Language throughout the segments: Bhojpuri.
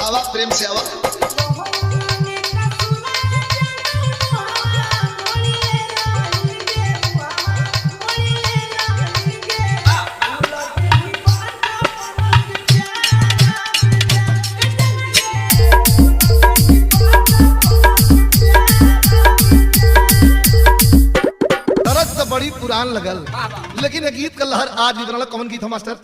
आवा प्रेम से आवा। बड़ी पुरान लगल, लेकिन एक गीत का लहर आज भी बनल। कौन गीत है मास्टर?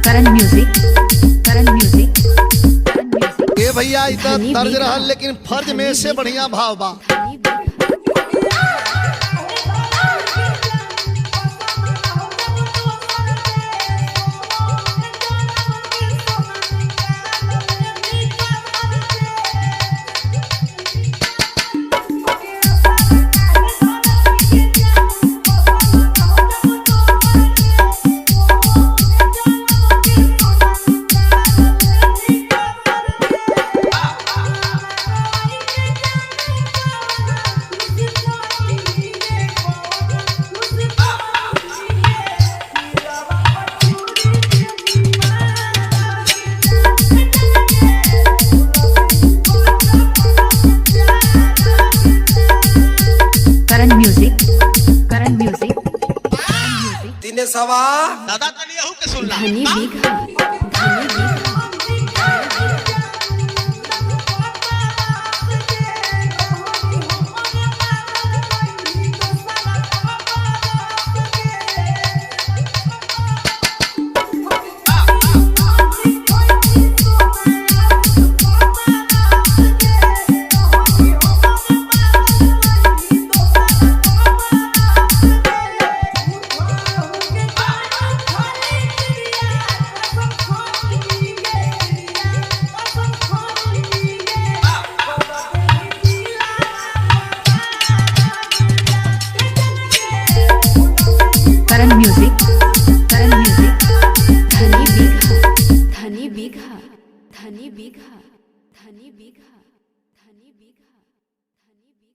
करण म्यूजिक, करण म्यूजिक। ए भैया इतना दर्ज रहा, लेकिन फर्ज में से बढ़िया भाव बा। सवा दादा तनी यहू के सुनला। धनी बीघा, धनी बीघा। करण म्यूजिक, करण म्यूजिक। धनी बीघा, धनी बीघा, धनी बीघा, धनी बीघा, धनी बीघा।